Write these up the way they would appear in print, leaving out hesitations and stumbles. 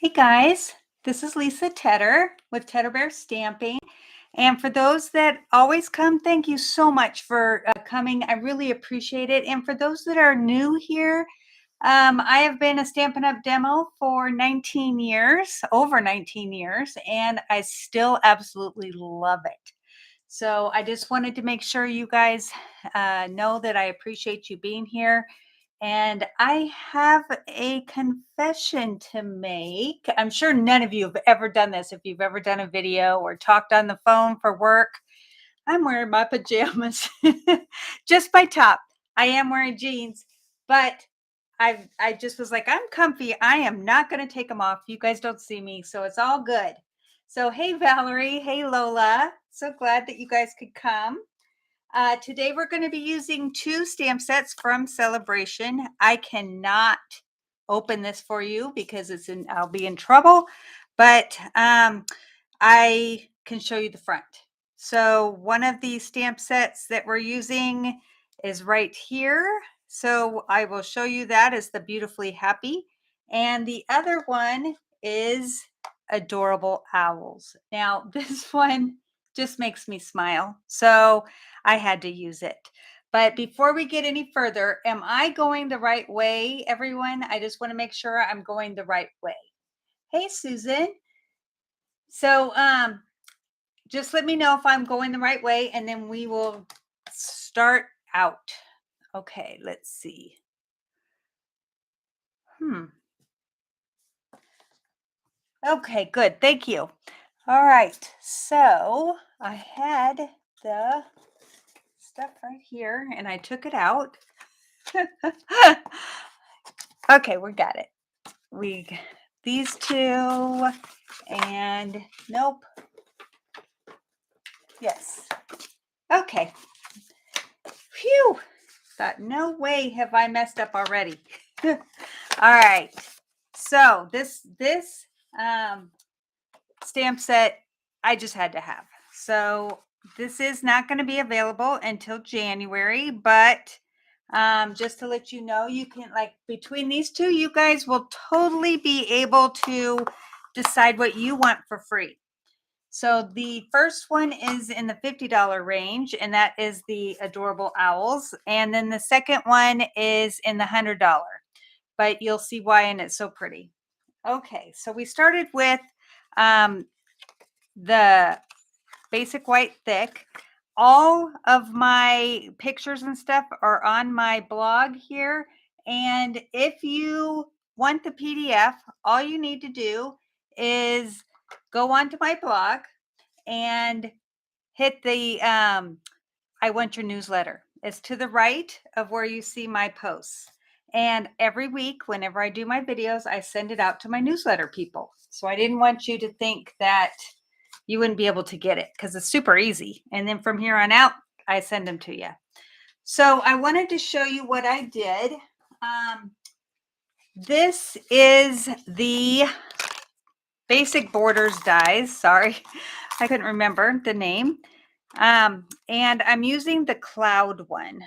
Hey guys, this is Lisa Tedder with Tedder Bear Stamping. And for those that always come, thank you so much for coming. I really appreciate it. And for those that are new here, I have been a Stampin' Up! Demo for 19 years, over 19 years, and I still absolutely love it. So I just wanted to make sure you guys know that I appreciate you being here. And I have a confession to make. I'm sure none of you have ever done this. If you've ever done a video or talked on the phone for work, I'm wearing my pajamas, just my top. I am wearing jeans, but I just was like, I'm comfy. I am not going to take them off. You guys don't see me, so it's all good. So, hey, Valerie. Hey, Lola. So glad that you guys could come. Today we're going to be using 2 stamp sets from Celebration. I cannot open this for you because I'll be in trouble, but I can show you the front. So one of the stamp sets that we're using is right here. So I will show you that as the Beautifully Happy. And the other one is Adorable Owls. Now this one just makes me smile. So I had to use it. But before we get any further, am I going the right way, everyone? I just want to make sure I'm going the right way. Hey, Susan. So just let me know if I'm going the right way, and then we will start out. Okay, let's see. Okay, good. Thank you. All right. So I had the stuff right here, and I took it out. Okay, we got it. These two, and nope. Yes. Okay. Phew. Thought, no way have I messed up already. All right. So this stamp set I just had to have. So this is not going to be available until January, but just to let you know, you can, like, between these two, you guys will totally be able to decide what you want for free. So the first one is in the $50 range, and that is the Adorable Owls. And then the second one is in the $100, but you'll see why, and it's so pretty. Okay, so we started with the basic white thick. All of my pictures and stuff are on my blog here. And if you want the PDF, all you need to do is go onto my blog and hit the I want your newsletter. It's to the right of where you see my posts. And every week, whenever I do my videos, I send it out to my newsletter people. So I didn't want you to think that you wouldn't be able to get it, because it's super easy. And then from here on out, I send them to you. So I wanted to show you what I did. This is the Basic Borders dies. Sorry, I couldn't remember the name. And I'm using the cloud one.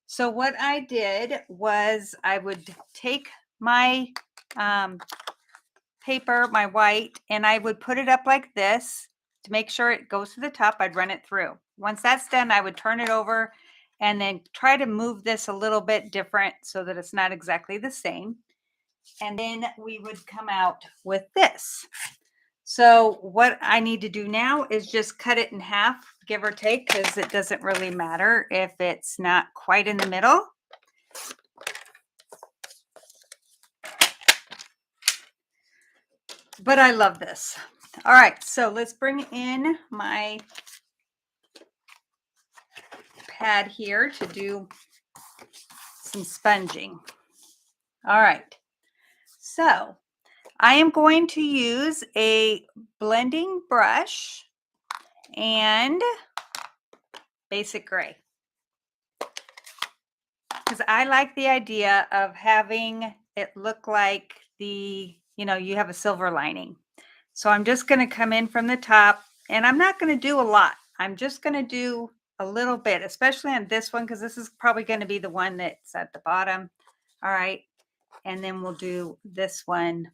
So what I did was I would take my paper, my white, and I would put it up like this to make sure it goes to the top. I'd run it through. Once that's done, I would turn it over and then try to move this a little bit different so that it's not exactly the same. And then we would come out with this. So what I need to do now is just cut it in half, give or take, because it doesn't really matter if it's not quite in the middle. But I love this. All right, so let's bring in my pad here to do some sponging. All right, so I am going to use a blending brush and basic gray, because I like the idea of having it look like you have a silver lining. So I'm just going to come in from the top, and I'm not going to do a lot. I'm just going to do a little bit, especially on this one, because this is probably going to be the one that's at the bottom. All right. And then we'll do this one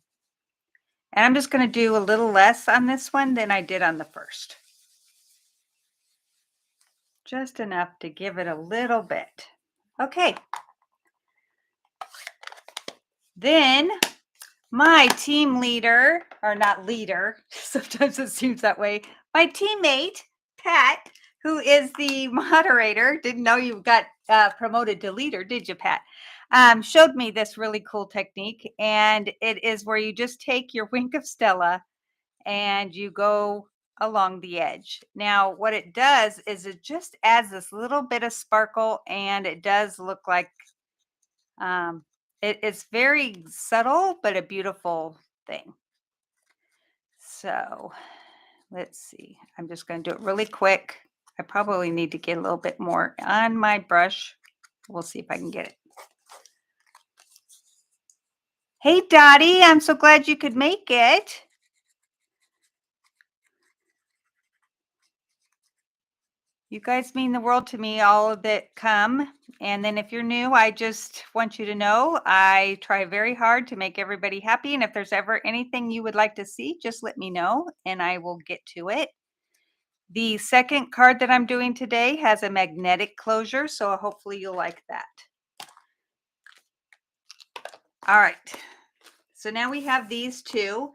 And I'm just going to do a little less on this one than I did on the first. Just enough to give it a little bit. Okay. Then my team leader, or not leader, sometimes it seems that way, my teammate, Pat, who is the moderator, didn't know you got promoted to leader, did you, Pat? Showed me this really cool technique, and it is where you just take your wink of Stella and you go along the edge. Now, what it does is it just adds this little bit of sparkle, and it does look like it's very subtle, but a beautiful thing. So let's see. I'm just going to do it really quick. I probably need to get a little bit more on my brush. We'll see if I can get it. Hey, Dottie, I'm so glad you could make it. You guys mean the world to me, all that come. And then if you're new, I just want you to know I try very hard to make everybody happy. And if there's ever anything you would like to see, just let me know and I will get to it. The second card that I'm doing today has a magnetic closure, so hopefully you'll like that. All right. So now we have these two,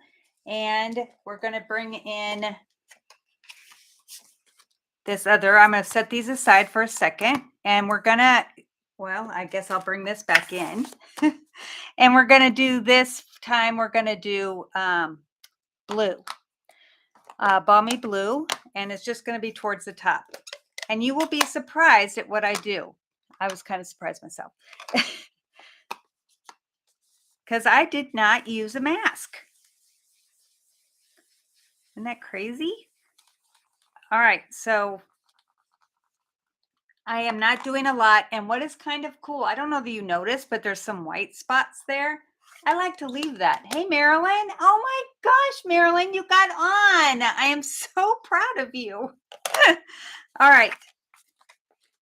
and we're going to bring in this other. I'm going to set these aside for a second, and we're going to, well, I guess I'll bring this back in. And we're going to do this time, we're going to do blue, balmy blue, and it's just going to be towards the top. And you will be surprised at what I do. I was kind of surprised myself. Because I did not use a mask. Isn't that crazy? All right, so I am not doing a lot. And what is kind of cool, I don't know that you noticed, but there's some white spots there. I like to leave that. Hey, Marilyn. Oh my gosh, Marilyn, you got on. I am so proud of you. All right.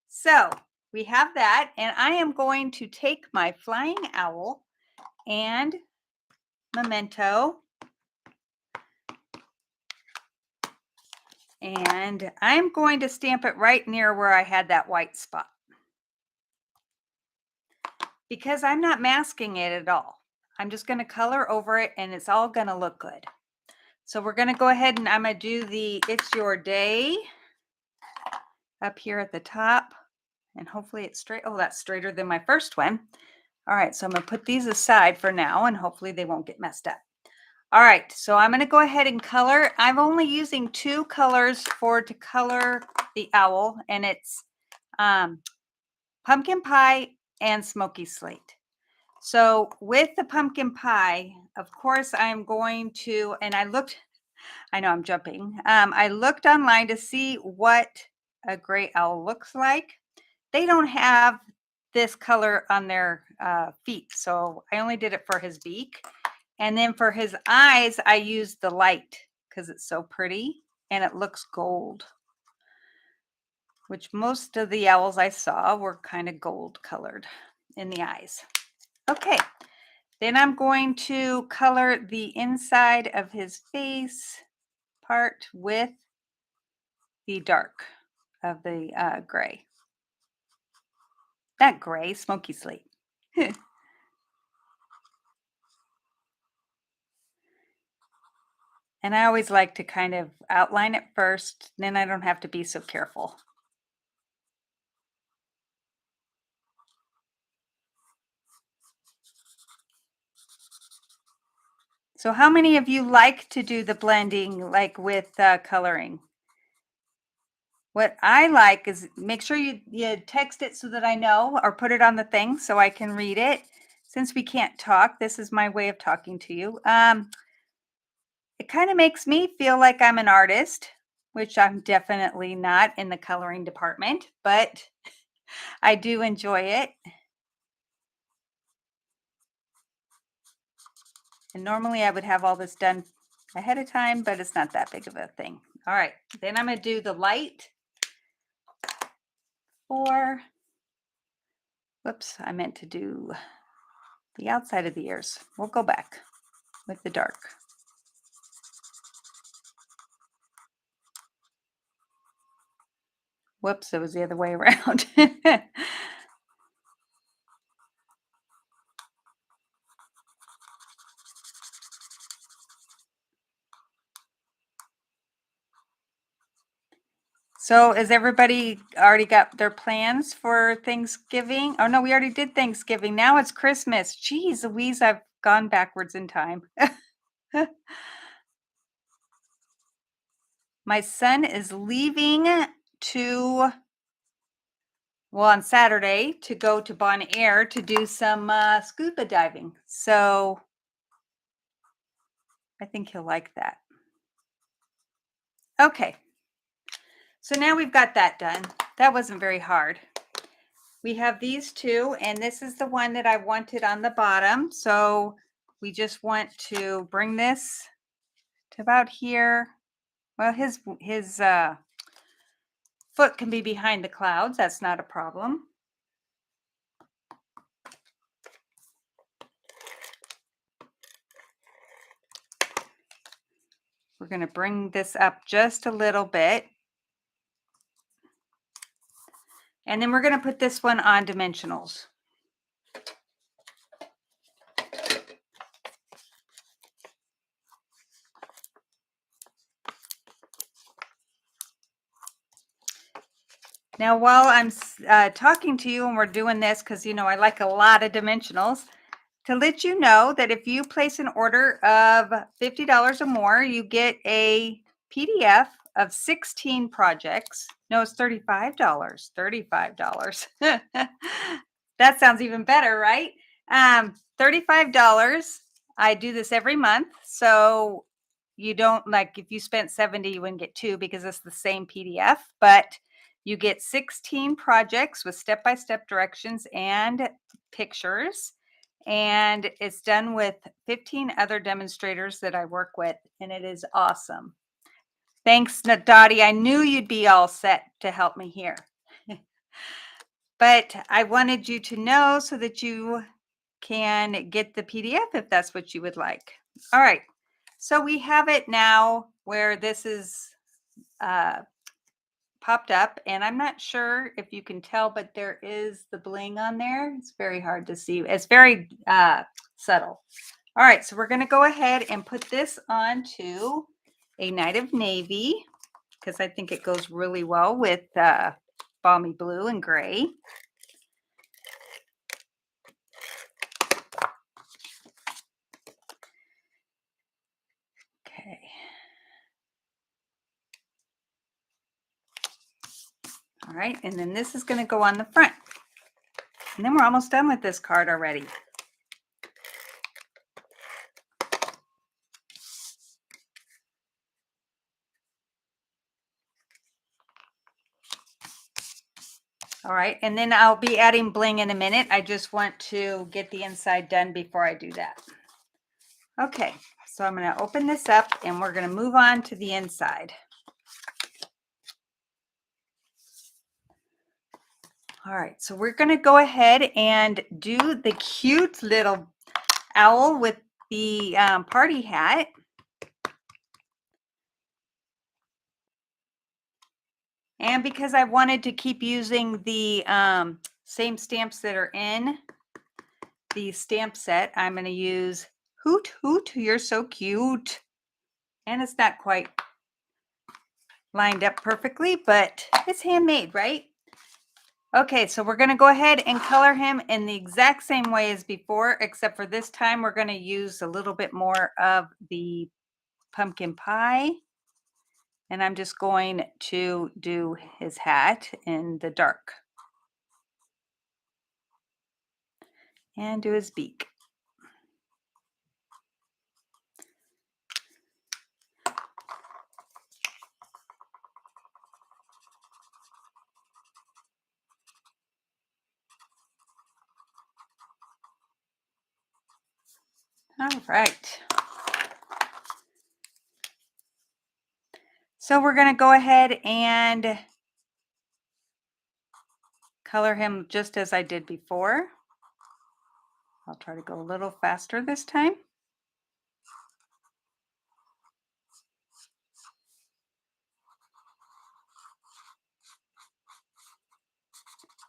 So we have that. And I am going to take my flying owl and memento. And I'm going to stamp it right near where I had that white spot. Because I'm not masking it at all. I'm just going to color over it and it's all going to look good. So we're going to go ahead and I'm going to do the It's Your Day up here at the top. And hopefully it's straight. Oh, that's straighter than my first one. All right, so I'm going to put these aside for now and hopefully they won't get messed up. All right, so I'm going to go ahead and color. I'm only using two colors to color the owl, and it's pumpkin pie and smoky slate. So with the pumpkin pie, of course, I'm going to, and I know I'm jumping. I looked online to see what a gray owl looks like. They don't have this color on their feet, so I only did it for his beak. And then for his eyes, I used the light because it's so pretty and it looks gold, which most of the owls I saw were kind of gold colored in the eyes. Okay, then I'm going to color the inside of his face part with the dark of the gray. Not gray, smoky slate. And I always like to kind of outline it first, then I don't have to be so careful. So how many of you like to do the blending like with coloring? What I like is make sure you text it so that I know or put it on the thing so I can read it. Since we can't talk, this is my way of talking to you. It kind of makes me feel like I'm an artist, which I'm definitely not in the coloring department, but I do enjoy it. And normally I would have all this done ahead of time, but it's not that big of a thing. All right, then I'm going to do the light for, whoops, I meant to do the outside of the ears. We'll go back with the dark. Whoops, it was the other way around. So has everybody already got their plans for Thanksgiving? Oh no, we already did Thanksgiving. Now it's Christmas. Geez Louise, I've gone backwards in time. My son is leaving to, well, on Saturday to go to Bon Air to do some scuba diving. So I think he'll like that. Okay. So now we've got that done. That wasn't very hard. We have these two, and this is the one that I wanted on the bottom. So we just want to bring this to about here. Well, his foot can be behind the clouds. That's not a problem. We're going to bring this up just a little bit. And then we're going to put this one on dimensionals. Now, while I'm talking to you and we're doing this, because, you know, I like a lot of dimensionals, to let you know that if you place an order of $50 or more, you get a PDF of 16 projects. No, it's $35. $35. That sounds even better, right? $35. I do this every month. So you don't, like, if you spent 70, you wouldn't get two because it's the same PDF, but you get 16 projects with step-by-step directions and pictures. And it's done with 15 other demonstrators that I work with, and it is awesome. Thanks, Dottie. I knew you'd be all set to help me here. But I wanted you to know so that you can get the PDF if that's what you would like. All right. So we have it now where this is popped up, and I'm not sure if you can tell, but there is the bling on there. It's very hard to see. It's very subtle. All right, so we're going to go ahead and put this onto a Night of Navy because I think it goes really well with balmy blue and gray. Okay. All right, and then this is going to go on the front. And then we're almost done with this card already. All right, and then I'll be adding bling in a minute. I just want to get the inside done before I do that. Okay, so I'm going to open this up and we're going to move on to the inside. All right, so we're going to go ahead and do the cute little owl with the party hat. And because I wanted to keep using the same stamps that are in the stamp set, I'm going to use Hoot Hoot, you're so cute. And it's not quite lined up perfectly, but it's handmade, right? Okay, so we're going to go ahead and color him in the exact same way as before, except for this time we're going to use a little bit more of the pumpkin pie. And I'm just going to do his hat in the dark. And do his beak. All right. So we're going to go ahead and color him just as I did before. I'll try to go a little faster this time.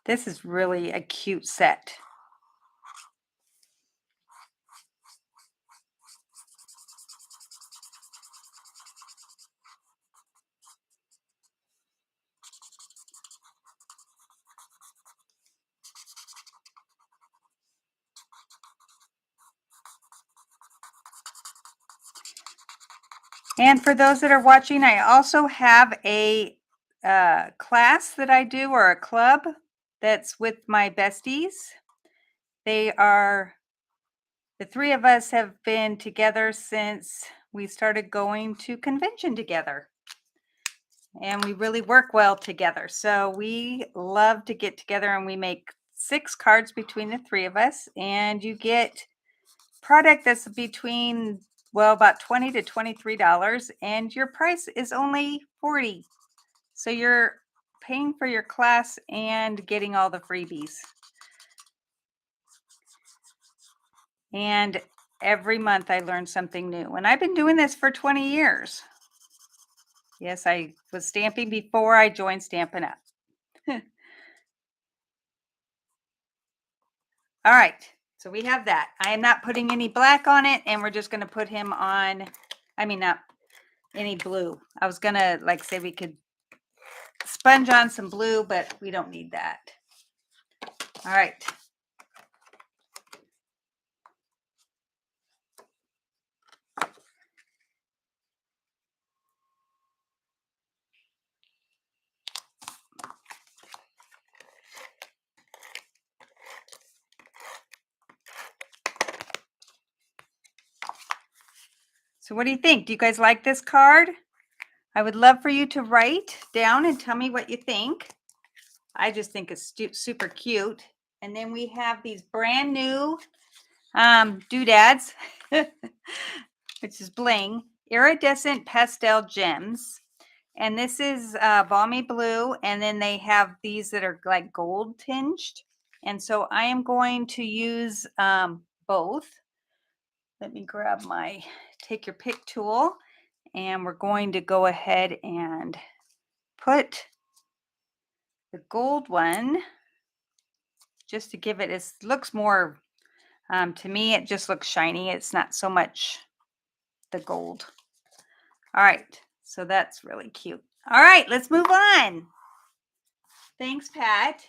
This is really a cute set. And for those that are watching, I also have a class that I do, or a club that's with my besties. The three of us have been together since we started going to convention together. And we really work well together. So we love to get together, and we make 6 cards between the three of us, and you get product that's between, well, about $20 to $23, and your price is only $40. So you're paying for your class and getting all the freebies. And every month I learn something new. And I've been doing this for 20 years. Yes, I was stamping before I joined Stampin' Up. All right, so we have that. I am not putting any black on it, and we're just going to put him on, I mean, not any blue. I was going to say we could sponge on some blue, but we don't need that. All right. So what do you think? Do you guys like this card? I would love for you to write down and tell me what you think. I just think it's super cute. And then we have these brand new doodads, which is bling, iridescent pastel gems. And this is balmy blue. And then they have these that are like gold tinged. And so I am going to use both. Let me grab my take your pick tool, and we're going to go ahead and put the gold one just to give it, it looks more, to me, it just looks shiny. It's not so much the gold. All right, so that's really cute. All right, let's move on. Thanks, Pat.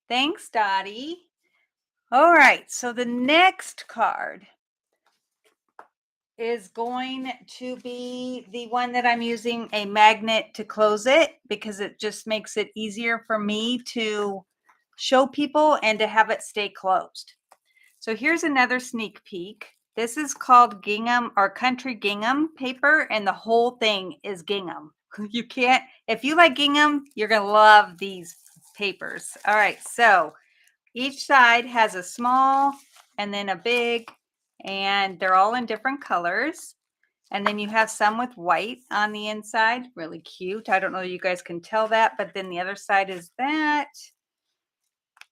Thanks, Dottie. All right, so the next card is going to be the one that I'm using a magnet to close it, because it just makes it easier for me to show people and to have it stay closed. So here's another sneak peek. This is called gingham, or country gingham paper, and the whole thing is gingham. You can't, if you like gingham, you're gonna love these papers. All right, so each side has a small and then a big, and they're all in different colors. And then you have some with white on the inside, really cute. I don't know if you guys can tell that, but then the other side is that.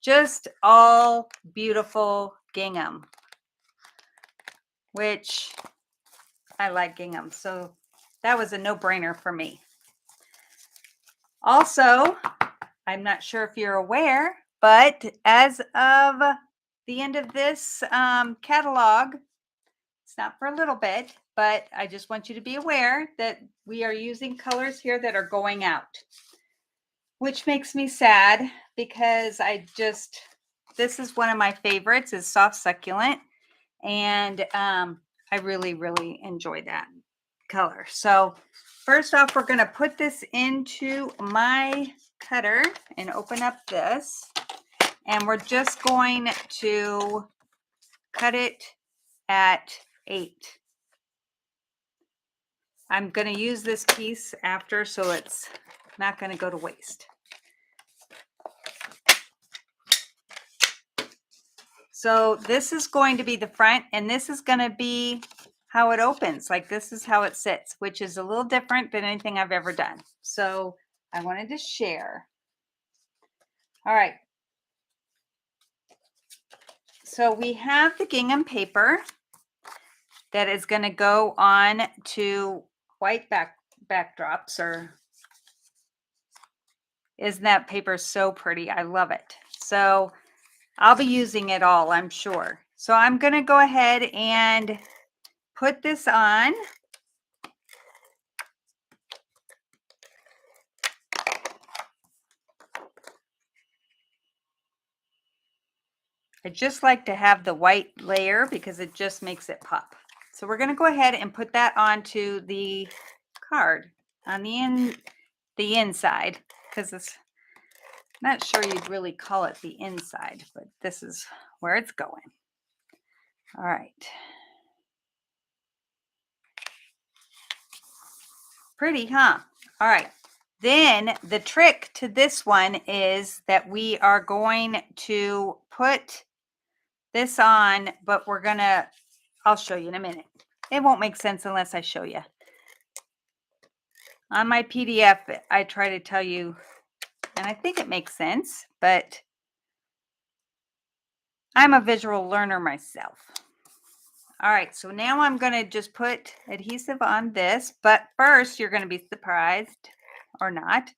Just all beautiful gingham, which I like gingham. So that was a no-brainer for me. Also, I'm not sure if you're aware, but as of the end of this catalog, it's not for a little bit, but I just want you to be aware that we are using colors here that are going out, which makes me sad, because this is one of my favorites, is soft succulent. And I really, really enjoy that color. So first off, we're going to put this into my cutter and open up this. And we're just going to cut it at 8. I'm going to use this piece after, so it's not going to go to waste. So this is going to be the front, and this is going to be how it opens. Like, this is how it sits, which is a little different than anything I've ever done. So I wanted to share. All right. So we have the gingham paper that is going to go on to white backdrops, or isn't that paper so pretty? I love it. So I'll be using it all, I'm sure. So I'm going to go ahead and put this on. I just like to have the white layer because it just makes it pop. So we're going to go ahead and put that onto the card on the inside, because it's not sure you'd really call it the inside, but this is where it's going. All right. Pretty, huh? All right. Then the trick to this one is that we are going to put this on, but I'll show you in a minute. It won't make sense unless I show you. On my PDF, I try to tell you, and I think it makes sense, but I'm a visual learner myself. All right, so now I'm going to just put adhesive on this, but first you're going to be surprised, or not.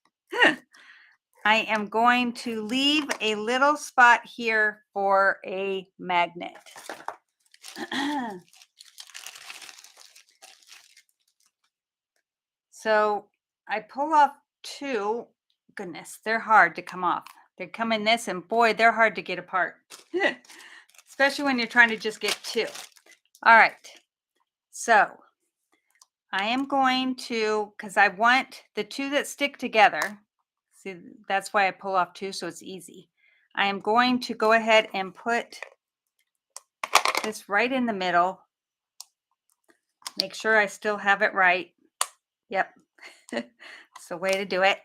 I am going to leave a little spot here for a magnet. So I pull off two. Goodness, they're hard to come off. They come in this, and boy, they're hard to get apart, especially when you're trying to just get two. All right, so I am going to, because I want the two that stick together. See, that's why I pull off two, so it's easy. I am going to go ahead and put this right in the middle. Make sure I still have it right. Yep. It's the way to do it.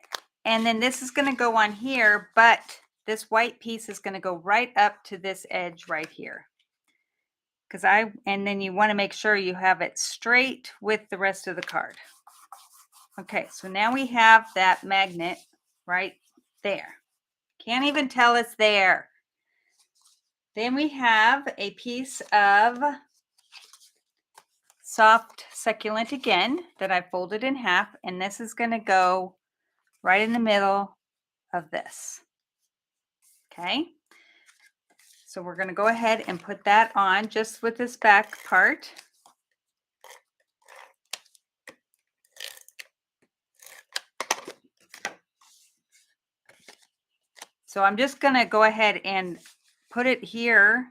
And then this is going to go on here, but this white piece is going to go right up to this edge right here. And then you want to make sure you have it straight with the rest of the card. Okay, so now we have that magnet right there. Can't even tell it's there. Then we have a piece of soft succulent again that I folded in half, and this is going to go right in the middle of this. Okay, so we're going to go ahead and put that on just with this back part. So I'm just going to go ahead and put it here.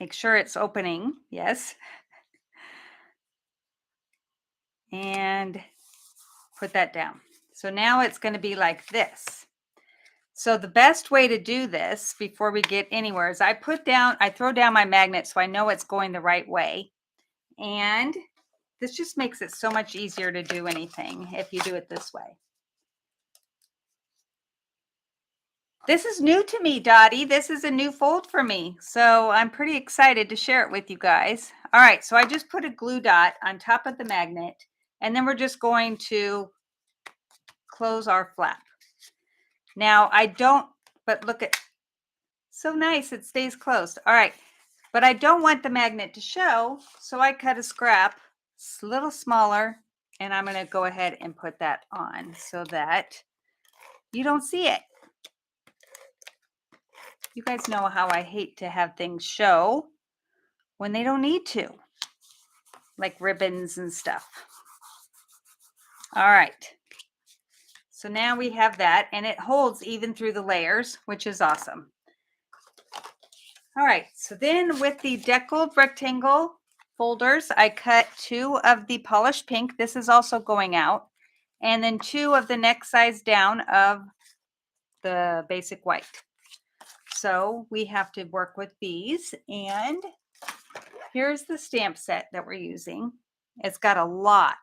Make sure it's opening. Yes. And put that down. So now it's going to be like this. So the best way to do this before we get anywhere is I throw down my magnet so I know it's going the right way. And this just makes it so much easier to do anything if you do it this way. This is new to me, Dottie. This is a new fold for me. So I'm pretty excited to share it with you guys. All right, so I just put a glue dot on top of the magnet, and then we're just going to close our flap. Now but look at, so nice, it stays closed. All right, but I don't want the magnet to show, so I cut a scrap, a little smaller, and I'm gonna go ahead and put that on so that you don't see it. You guys know how I hate to have things show when they don't need to, like ribbons and stuff. All right. So now we have that, and it holds even through the layers, which is awesome. All right. So then with the deckled rectangle folders, I cut 2 of the polished pink. This is also going out. And then 2 of the next size down of the basic white. So we have to work with these, and here's the stamp set that we're using. It's got a lot.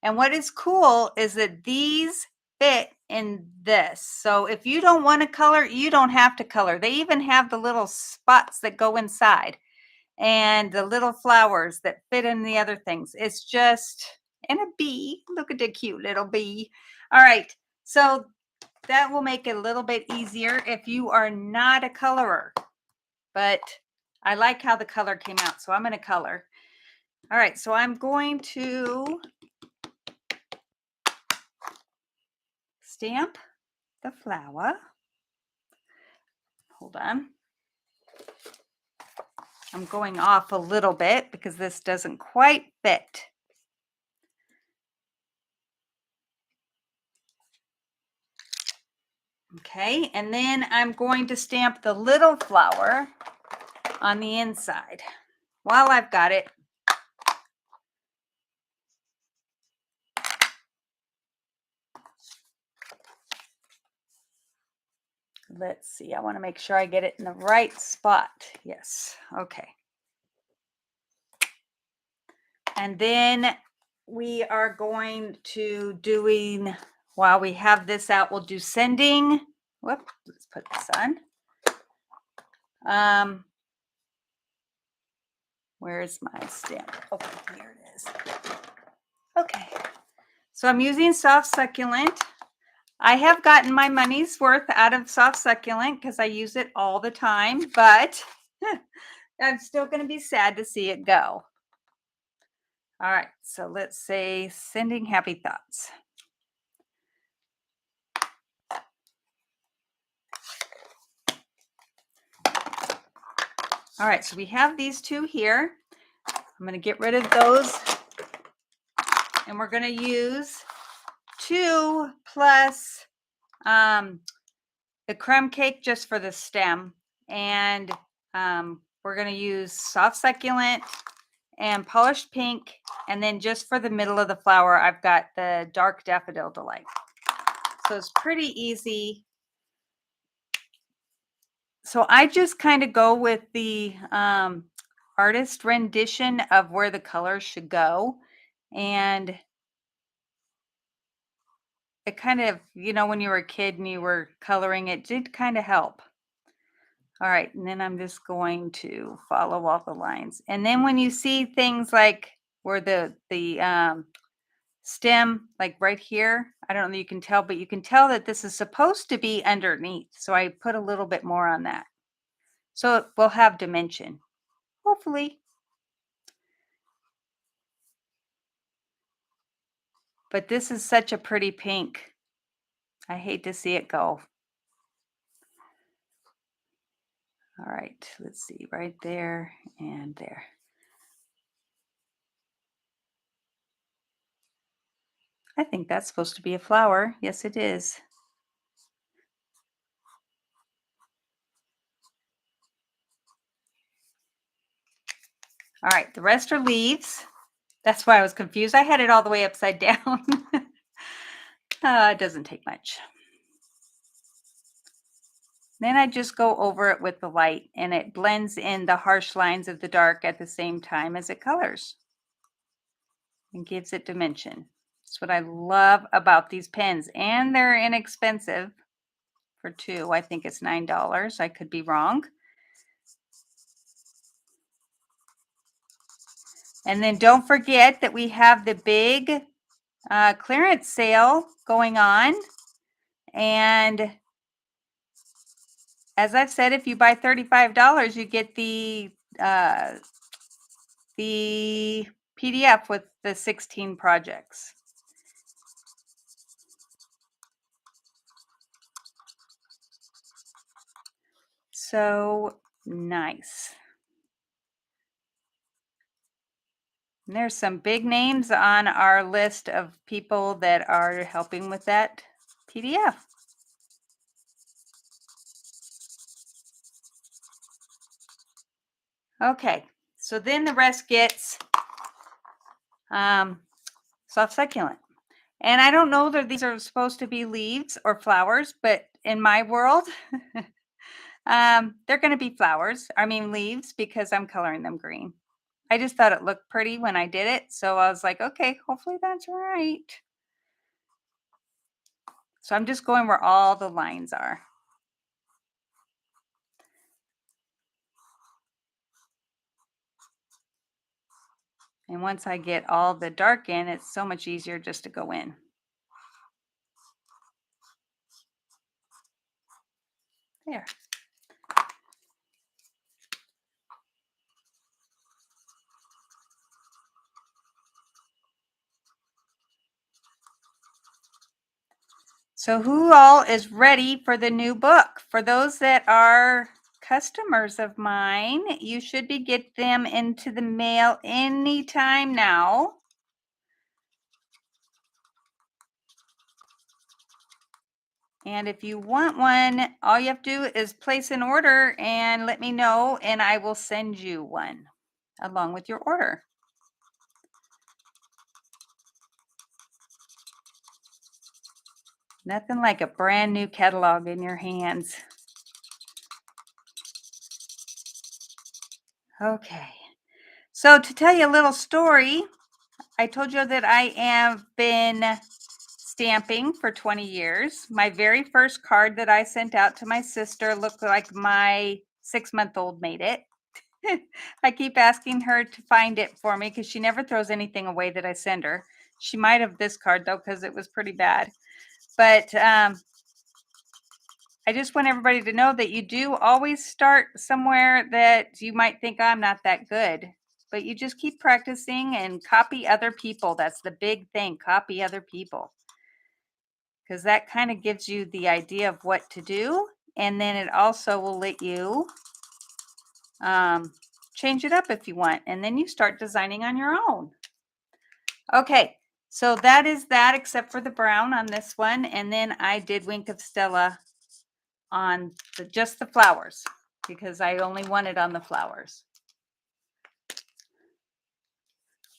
And what is cool is that these fit in this. So if you don't want to color, you don't have to color. They even have the little spots that go inside and the little flowers that fit in the other things. It's just, and a bee. Look at the cute little bee. All right. So that will make it a little bit easier if you are not a colorer. But I like how the color came out, so I'm going to color. All right, so I'm going to stamp the flower. Hold on. I'm going off a little bit because this doesn't quite fit. Okay, and then I'm going to stamp the little flower on the inside. While I've got it, let's see, I want to make sure I get it in the right spot. Yes, okay. And then we are going to doing, while we have this out, we'll do sending. Whoop, let's put this on. Where's my stamp? Okay, here it is. Okay, so I'm using soft succulent. I have gotten my money's worth out of soft succulent because I use it all the time, but I'm still going to be sad to see it go. All right, so let's say sending happy thoughts. All right, so we have these two here. I'm going to get rid of those, and we're going to use 2 plus the crumb cake just for the stem, and we're going to use soft succulent and polished pink, and then just for the middle of the flower, I've got the dark daffodil delight. So it's pretty easy. So I just kind of go with the artist rendition of where the colors should go. And it kind of, you know, when you were a kid and you were coloring, it did kind of help. All right, and then I'm just going to follow all the lines. And then when you see things like where the stem, like right here, I don't know if you can tell, but you can tell that this is supposed to be underneath. So I put a little bit more on that. So it will have dimension, hopefully. But this is such a pretty pink. I hate to see it go. All right, let's see, right there and there. I think that's supposed to be a flower. Yes, it is. All right, the rest are leaves. That's why I was confused. I had it all the way upside down. It doesn't take much. Then I just go over it with the light, and it blends in the harsh lines of the dark at the same time as it colors and gives it dimension. That's what I love about these pens, and they're inexpensive for 2. I think it's $9. I could be wrong. And then don't forget that we have the big clearance sale going on. And as I've said, if you buy $35, you get the PDF with the 16 projects. So nice. And there's some big names on our list of people that are helping with that PDF. Okay, so then the rest gets soft succulent. And I don't know that these are supposed to be leaves or flowers, but in my world, they're going to be flowers. I mean leaves, because I'm coloring them green. I just thought it looked pretty when I did it. So I was like, okay, hopefully that's right. So I'm just going where all the lines are. And once I get all the dark in, it's so much easier just to go in. There. So who all is ready for the new book? For those that are customers of mine. You should get them into the mail anytime now. And if you want one, all you have to do is place an order and let me know, and I will send you one along with your order. Nothing like a brand new catalog in your hands. Okay, so to tell you a little story, I told you that I have been stamping for 20 years. My very first card that I sent out to my sister looked like my 6-month-old made it. I keep asking her to find it for me because she never throws anything away that I send her. She might have this card though, because it was pretty bad. But I just want everybody to know that you do always start somewhere that you might think, I'm not that good. But you just keep practicing and copy other people. That's the big thing. Copy other people. Because that kind of gives you the idea of what to do. And then it also will let you change it up if you want. And then you start designing on your own. Okay, so that is that except for the brown on this one. And then I did Wink of Stella on just the flowers because I only wanted on the flowers.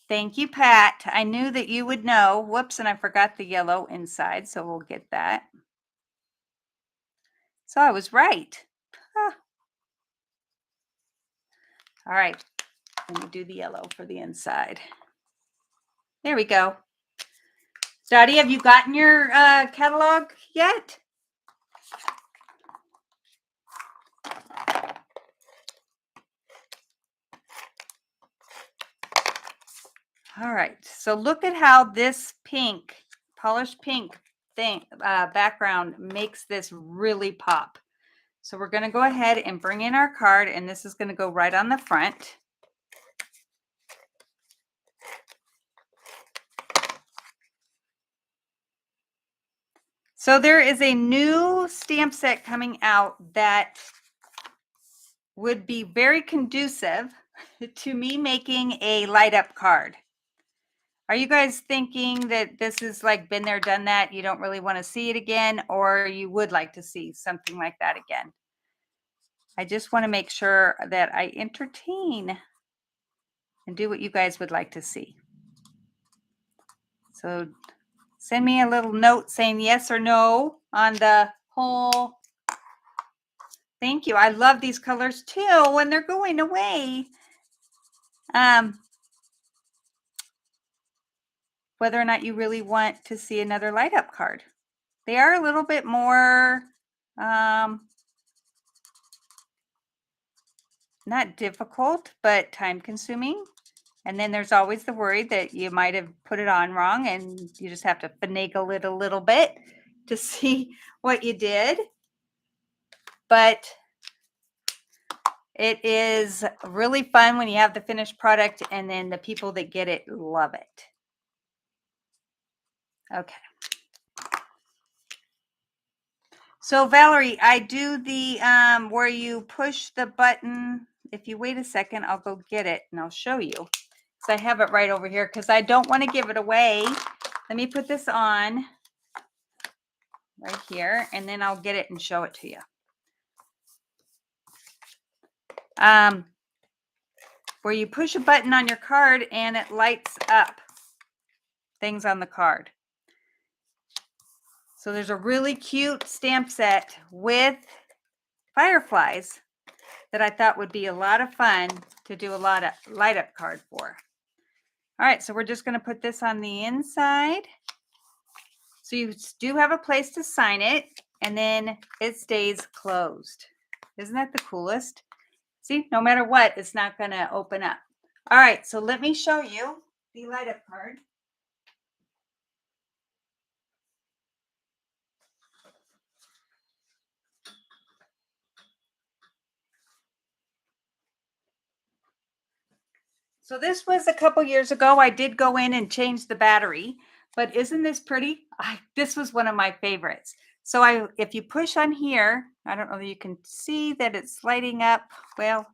Thank you, Pat. I knew that you would know. Whoops, and I forgot the yellow inside, so we'll get that. So I was right. Ah. All right, let me do the yellow for the inside. There we go. Dottie, have you gotten your catalog yet? All right, so look at how this pink, polished pink thing background makes this really pop. So we're going to go ahead and bring in our card, and this is going to go right on the front. So there is a new stamp set coming out that would be very conducive to me making a light up card. Are you guys thinking that this is like been there, done that? You don't really want to see it again, or you would like to see something like that again? I just want to make sure that I entertain and do what you guys would like to see. So send me a little note saying yes or no on the whole. Thank you. I love these colors too when they're going away. Whether or not you really want to see another light up card. They are a little bit more, not difficult, but time consuming. And then there's always the worry that you might have put it on wrong and you just have to finagle it a little bit to see what you did. But it is really fun when you have the finished product and then the people that get it love it. Okay. So Valerie, I do the where you push the button. If you wait a second, I'll go get it and I'll show you. So I have it right over here because I don't want to give it away. Let me put this on right here and then I'll get it and show it to you. Where you push a button on your card and it lights up things on the card. So there's a really cute stamp set with fireflies that I thought would be a lot of fun to do a lot of light up card for. All right, so we're just going to put this on the inside. So you do have a place to sign it, and then it stays closed. Isn't that the coolest? See, no matter what, it's not going to open up. All right, so let me show you the light up card. So this was a couple years ago. I did go in and change the battery, but isn't this pretty? This was one of my favorites. So if you push on here, I don't know that you can see that it's lighting up. Well,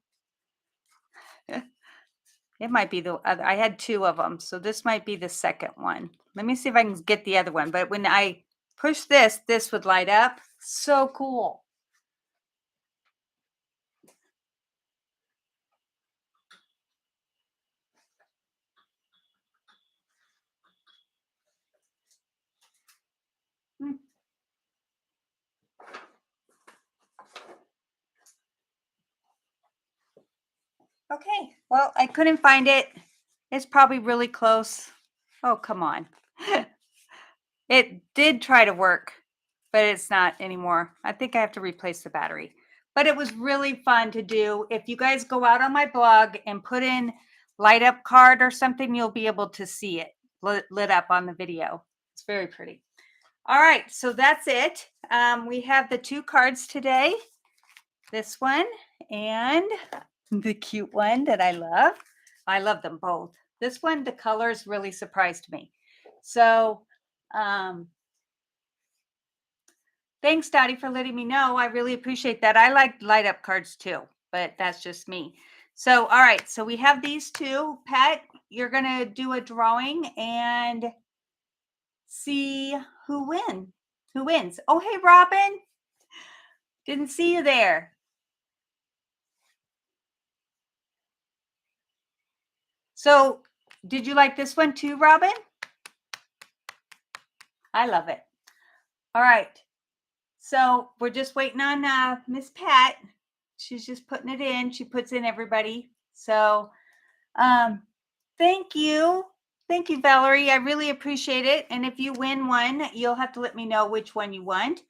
it might be the other. I had two of them, so this might be the second one. Let me see if I can get the other one. But when I push this, this would light up. So cool. Hmm. Okay, well, I couldn't find it. It's probably really close. Oh, come on. It did try to work, but it's not anymore. I think I have to replace the battery. But it was really fun to do. If you guys go out on my blog and put in light up card or something, you'll be able to see it lit up on the video. It's very pretty. All right, so that's it. We have the two cards today. This one and the cute one that I love. I love them both. This one, the colors really surprised me. So thanks, Dottie, for letting me know. I really appreciate that. I like light up cards too, but that's just me. So, all right. So we have these two. Pat, you're going to do a drawing and see who wins. Oh, hey, Robin. Didn't see you there. So did you like this one too, Robin? I love it. All right. So we're just waiting on Miss Pat. She's just putting it in. She puts in everybody. So thank you. Thank you, Valerie. I really appreciate it. And if you win one, you'll have to let me know which one you want.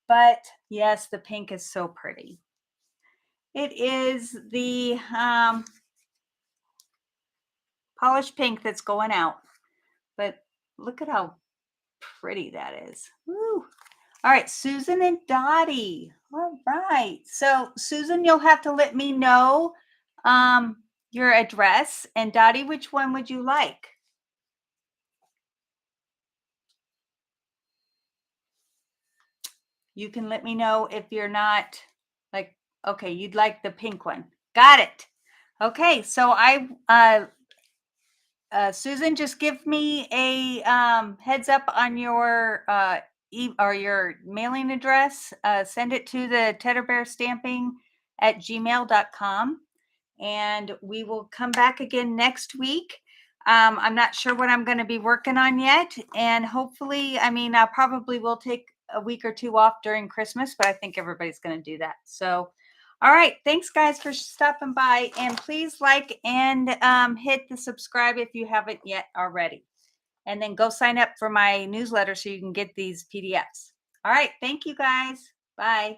But yes, the pink is so pretty. It is the polished pink that's going out. But look at how pretty that is. Woo. All right, Susan and Dottie. All right. So Susan, you'll have to let me know your address. And Dottie, which one would you like? You can let me know if you're not like, okay, you'd like the pink one. Got it. Okay, so Susan, just give me a heads up on your or your mailing address. Send it to the teddybearstamping@gmail.com, and we will come back again next week. I'm not sure what I'm going to be working on yet, and hopefully, I mean, I probably will take a week or two off during Christmas, but I think everybody's going to do that. So all right. Thanks, guys, for stopping by. And please like and hit the subscribe if you haven't yet already. And then go sign up for my newsletter so you can get these PDFs. All right. Thank you, guys. Bye.